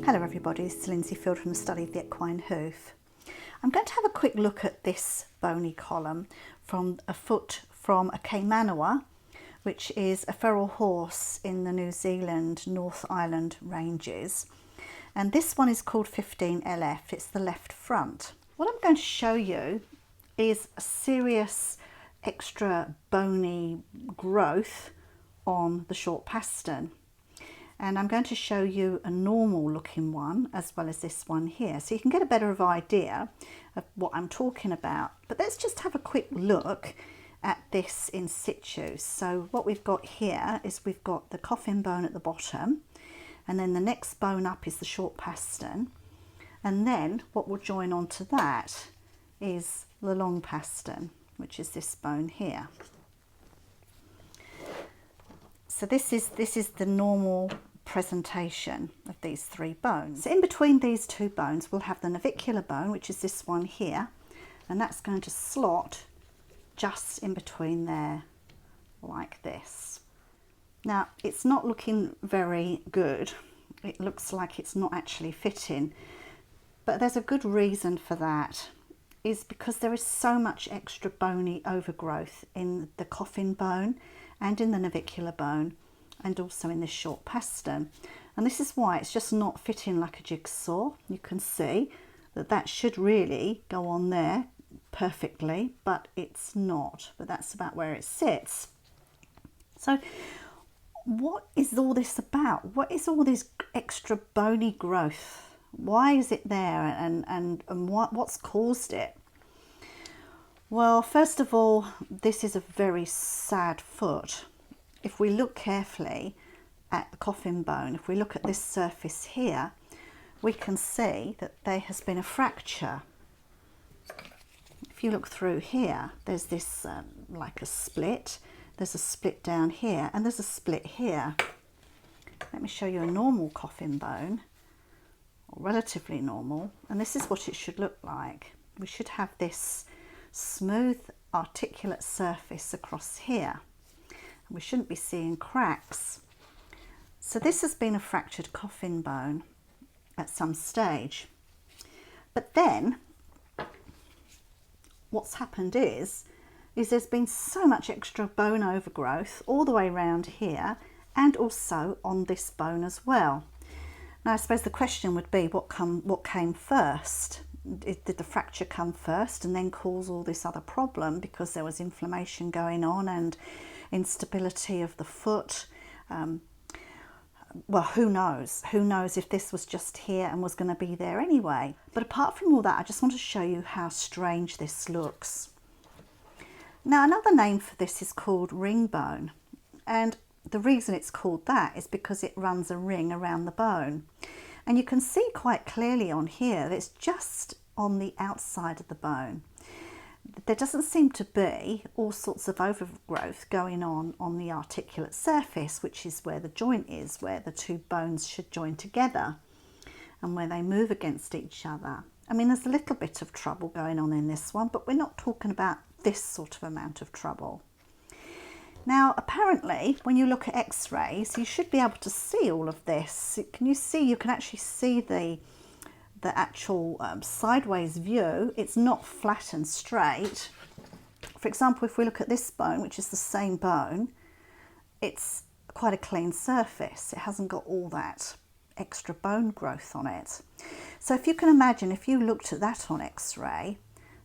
Hello everybody, this is Lindsay Field from the Study of the Equine Hoof. I'm going to have a quick look at this bony column from a foot from a Caymanoa, which is a feral horse in the New Zealand North Island ranges. And this one is called 15LF, it's the left front. What I'm going to show you is a serious extra bony growth on the short pastern. And I'm going to show you a normal looking one as well as this one here, so you can get a better idea of what I'm talking about. But let's just have a quick look at this in situ. So what we've got here is we've got the coffin bone at the bottom, and then the next bone up is the short pastern, and then what will join onto that is the long pastern, which is this bone here. So this is the normal presentation of these three bones. So in between these two bones we'll have the navicular bone, which is this one here, and that's going to slot just in between there like this. Now it's not looking very good, it looks like it's not actually fitting, but there's a good reason for that, is because there is so much extra bony overgrowth in the coffin bone and in the navicular bone and also in this short pastern, and this is why it's just not fitting like a jigsaw. You can see that that should really go on there perfectly, but it's not, but that's about where it sits. So what is all this about? What is all this extra bony growth? Why is it there, and what's caused it? Well, first of all, this is a very sad foot. If we look carefully at the coffin bone, if we look at this surface here, we can see that there has been a fracture. If you look through here, there's this like a split. There's a split down here, and there's a split here. Let me show you a normal coffin bone, or relatively normal, and this is what it should look like. We should have this smooth, articulate surface across here. We shouldn't be seeing cracks. So this has been a fractured coffin bone at some stage. But then what's happened is there's been so much extra bone overgrowth all the way around here and also on this bone as well. Now I suppose the question would be, what came first? Did the fracture come first and then cause all this other problem because there was inflammation going on and instability of the foot? Well, who knows? Who knows if this was just here and was going to be there anyway? But apart from all that, I just want to show you how strange this looks. Now, another name for this is called ringbone, and the reason it's called that is because it runs a ring around the bone. And you can see quite clearly on here that it's just on the outside of the bone. There doesn't seem to be all sorts of overgrowth going on the articulate surface, which is where the joint is, where the two bones should join together and where they move against each other. I mean, there's a little bit of trouble going on in this one, but we're not talking about this sort of amount of trouble. Now, apparently, when you look at x-rays, you should be able to see all of this. Can you see? You can actually see the actual sideways view. It's not flat and straight. For example, if we look at this bone, which is the same bone, it's quite a clean surface. It hasn't got all that extra bone growth on it. So if you can imagine, if you looked at that on x-ray,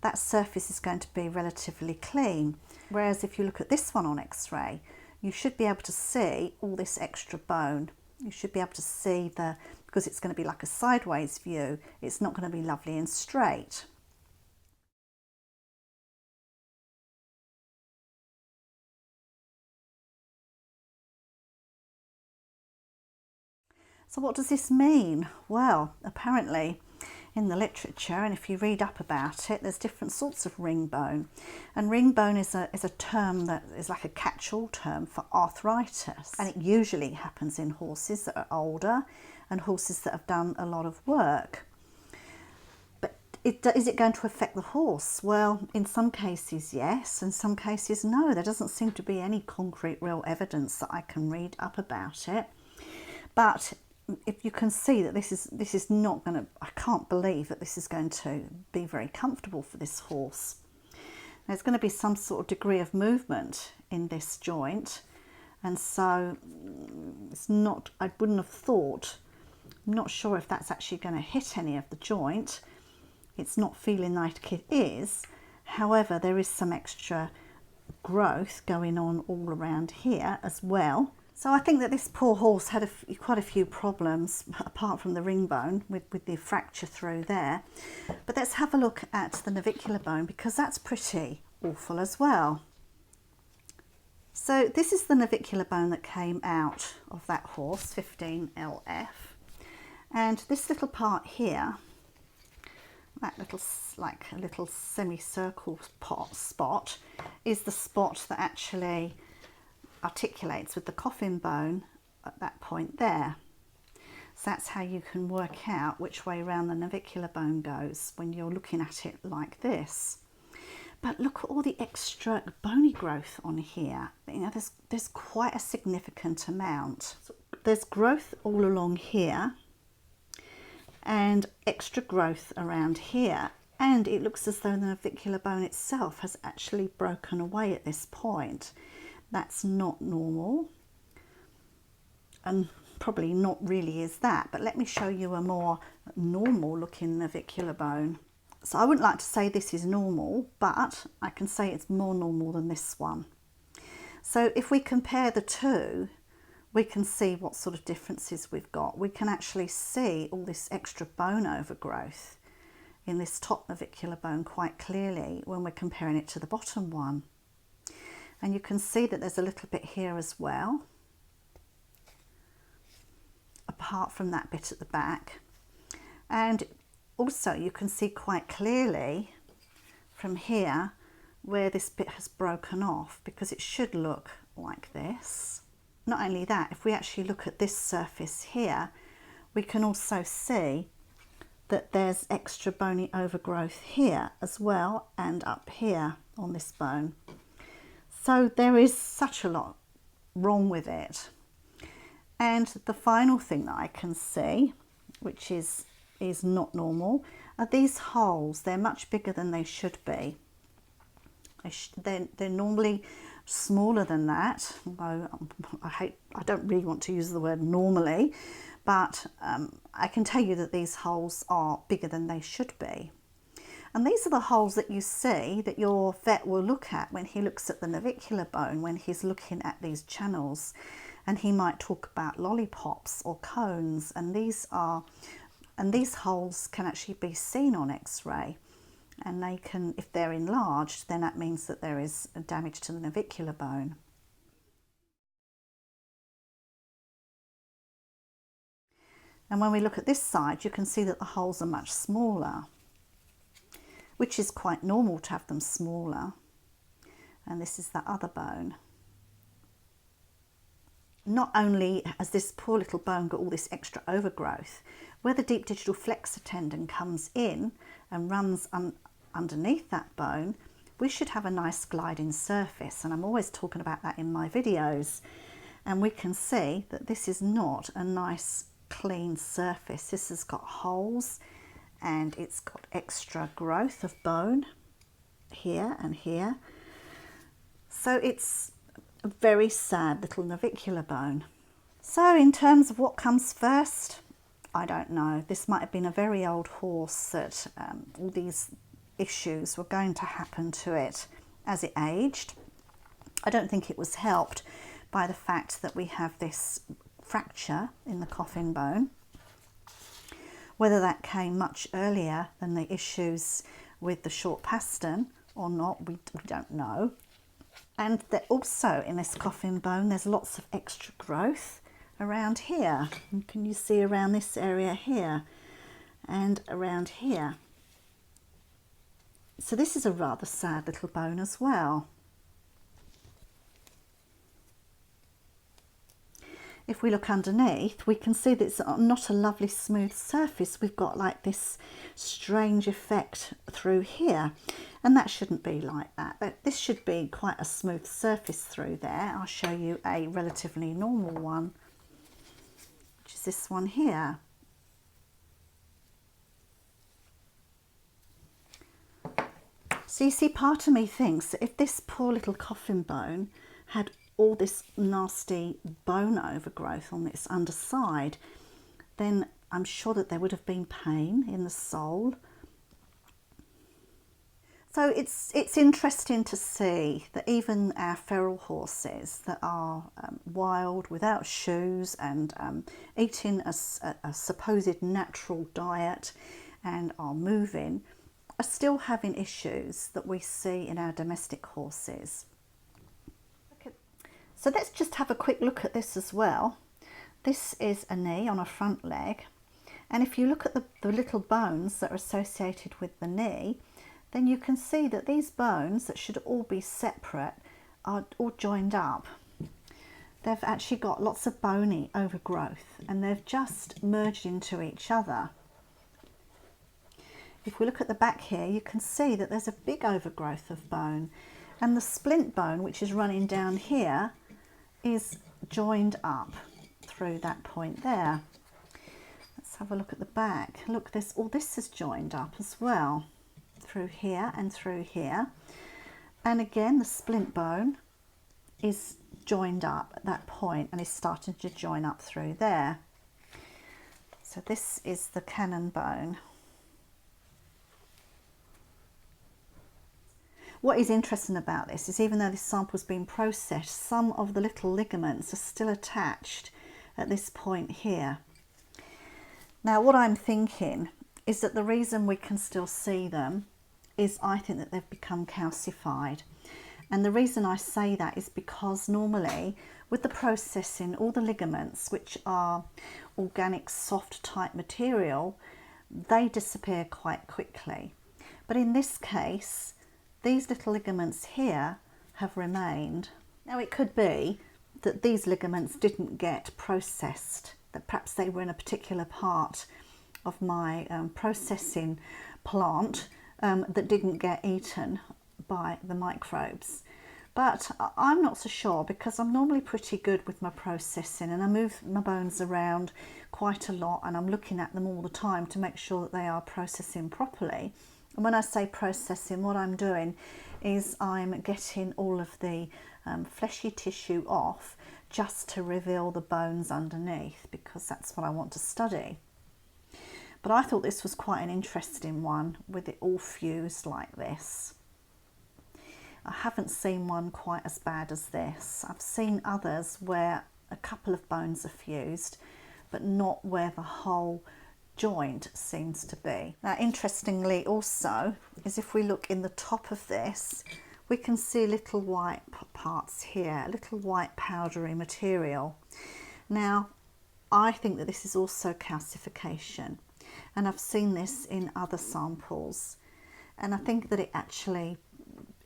that surface is going to be relatively clean. Whereas if you look at this one on x-ray, you should be able to see all this extra bone. You should be able to see because it's going to be like a sideways view, it's not going to be lovely and straight. So what does this mean? Well, apparently in the literature, and if you read up about it, there's different sorts of ringbone, and ringbone is a term that is like a catch-all term for arthritis, and it usually happens in horses that are older and horses that have done a lot of work. But is it going to affect the horse? Well, in some cases yes, in some cases no. There doesn't seem to be any concrete real evidence that I can read up about it, but if you can see that this is not going to, I can't believe that this is going to be very comfortable for this horse. There's going to be some sort of degree of movement in this joint, and so it's not, I wouldn't have thought, I'm not sure if that's actually going to hit any of the joint. It's not feeling like it is. However, there is some extra growth going on all around here as well. So I think that this poor horse had quite a few problems, apart from the ring bone, with the fracture through there. But let's have a look at the navicular bone, because that's pretty awful as well. So this is the navicular bone that came out of that horse, 15LF. And this little part here, that little, like a little semicircle spot, is the spot that actually articulates with the coffin bone at that point there. So that's how you can work out which way around the navicular bone goes when you're looking at it like this. But look at all the extra bony growth on here. You know, there's quite a significant amount. So there's growth all along here and extra growth around here, and it looks as though the navicular bone itself has actually broken away at this point. That's not normal, and probably not really is that, but let me show you a more normal looking navicular bone. So I wouldn't like to say this is normal, but I can say it's more normal than this one. So if we compare the two, we can see what sort of differences we've got. We can actually see all this extra bone overgrowth in this top navicular bone quite clearly when we're comparing it to the bottom one. And you can see that there's a little bit here as well, apart from that bit at the back. And also you can see quite clearly from here where this bit has broken off, because it should look like this. Not only that, if we actually look at this surface here, we can also see that there's extra bony overgrowth here as well, and up here on this bone. So there is such a lot wrong with it. And the final thing that I can see, which is not normal, are these holes. They're much bigger than they should be. They're normally smaller than that, although I don't really want to use the word normally, but I can tell you that these holes are bigger than they should be. And these are the holes that you see that your vet will look at when he looks at the navicular bone, when he's looking at these channels, and he might talk about lollipops or cones, and these holes can actually be seen on X-ray, and they can, if they're enlarged, then that means that there is damage to the navicular bone. And when we look at this side, you can see that the holes are much smaller, which is quite normal to have them smaller. And this is the other bone. Not only has this poor little bone got all this extra overgrowth, where the deep digital flexor tendon comes in and runs underneath that bone, we should have a nice gliding surface, and I'm always talking about that in my videos. And we can see that this is not a nice clean surface. This has got holes, and it's got extra growth of bone here and here. So it's a very sad little navicular bone. So in terms of what comes first, I don't know. This might have been a very old horse that all these issues were going to happen to it as it aged. I don't think it was helped by the fact that we have this fracture in the coffin bone. Whether that came much earlier than the issues with the short pastern or not, we don't know. And that also in this coffin bone, there's lots of extra growth around here. And can you see around this area here and around here? So this is a rather sad little bone as well. If we look underneath, we can see that it's not a lovely smooth surface. We've got like this strange effect through here, and that shouldn't be like that. This should be quite a smooth surface through there. I'll show you a relatively normal one, which is this one here. So you see, part of me thinks that if this poor little coffin bone had all this nasty bone overgrowth on its underside, then I'm sure that there would have been pain in the sole. So it's interesting to see that even our feral horses that are wild, without shoes, and eating a supposed natural diet and are moving, are still having issues that we see in our domestic horses. Okay. So let's just have a quick look at this as well. This is a knee on a front leg, and if you look at the little bones that are associated with the knee, then you can see that these bones that should all be separate are all joined up. They've actually got lots of bony overgrowth and they've just merged into each other. If we look at the back here, you can see that there's a big overgrowth of bone, and the splint bone, which is running down here, is joined up through that point there. Let's have a look at the back. Look, all this is joined up as well, through here and through here. And again, the splint bone is joined up at that point and is starting to join up through there. So this is the cannon bone. What is interesting about this is, even though this sample has been processed, some of the little ligaments are still attached at this point here. Now, what I'm thinking is that the reason we can still see them is I think that they've become calcified. And the reason I say that is because normally with the processing, all the ligaments, which are organic soft type material, they disappear quite quickly. But in this case, these little ligaments here have remained. Now, it could be that these ligaments didn't get processed, that perhaps they were in a particular part of my processing plant that didn't get eaten by the microbes. But I'm not so sure, because I'm normally pretty good with my processing and I move my bones around quite a lot and I'm looking at them all the time to make sure that they are processing properly. And when I say processing, what I'm doing is I'm getting all of the fleshy tissue off just to reveal the bones underneath, because that's what I want to study. But I thought this was quite an interesting one, with it all fused like this. I haven't seen one quite as bad as this. I've seen others where a couple of bones are fused, but not where the whole joint seems to be. Now, interestingly also, is if we look in the top of this, we can see little white parts here, little white powdery material. Now, I think that this is also calcification, and I've seen this in other samples, and I think that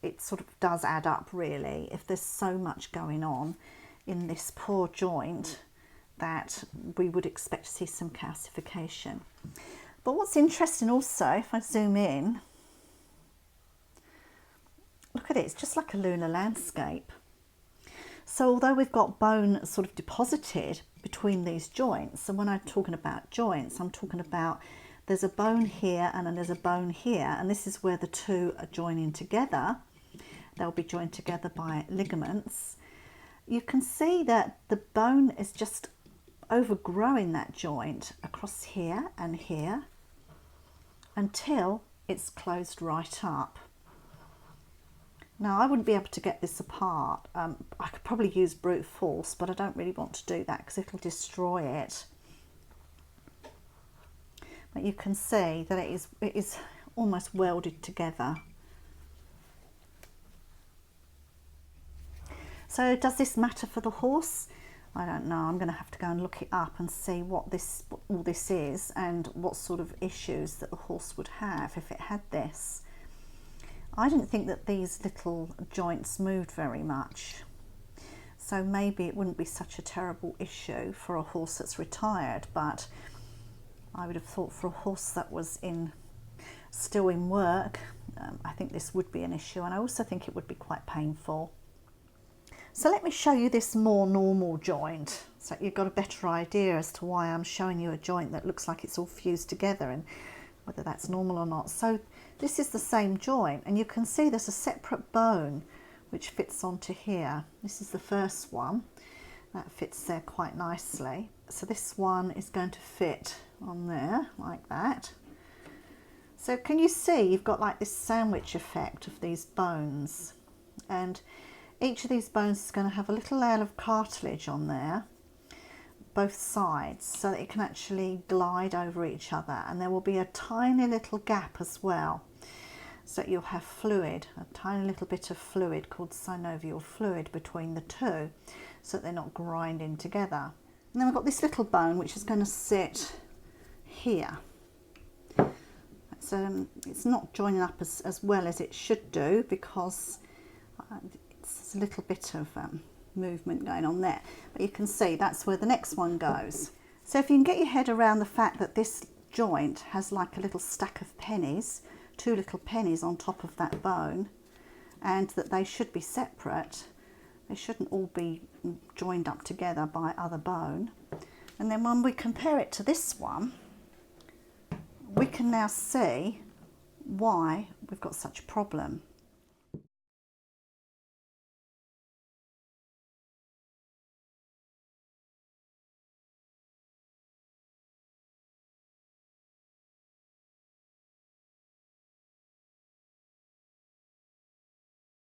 it sort of does add up, really, if there's so much going on in this poor joint that we would expect to see some calcification. But what's interesting also, if I zoom in, look at it, it's just like a lunar landscape. So although we've got bone sort of deposited between these joints, and when I'm talking about joints, I'm talking about there's a bone here and then there's a bone here, and this is where the two are joining together. They'll be joined together by ligaments. You can see that the bone is just overgrowing that joint across here and here until it's closed right up. Now, I wouldn't be able to get this apart. I could probably use brute force, but I don't really want to do that because it'll destroy it. But you can see that it is almost welded together. So does this matter for the horse? I don't know. I'm going to have to go and look it up and see what all this is and what sort of issues that the horse would have if it had this. I didn't think that these little joints moved very much, so maybe it wouldn't be such a terrible issue for a horse that's retired, but I would have thought for a horse that was still in work, I think this would be an issue, and I also think it would be quite painful. So let me show you this more normal joint. So you've got a better idea as to why I'm showing you a joint that looks like it's all fused together and whether that's normal or not. So this is the same joint, and you can see there's a separate bone which fits onto here. This is the first one. That fits there quite nicely. So this one is going to fit on there like that. So can you see you've got like this sandwich effect of these bones, and each of these bones is going to have a little layer of cartilage on there, both sides, so that it can actually glide over each other, and there will be a tiny little gap as well, so that you'll have fluid, a tiny little bit of fluid called synovial fluid between the two, so that they're not grinding together. And then we've got this little bone which is going to sit here. So it's not joining up as well as it should do, because it's a little bit of movement going on there, but you can see that's where the next one goes. So if you can get your head around the fact that this joint has like a little stack of pennies, two little pennies on top of that bone, and that they should be separate, they shouldn't all be joined up together by other bone. And then when we compare it to this one, we can now see why we've got such a problem.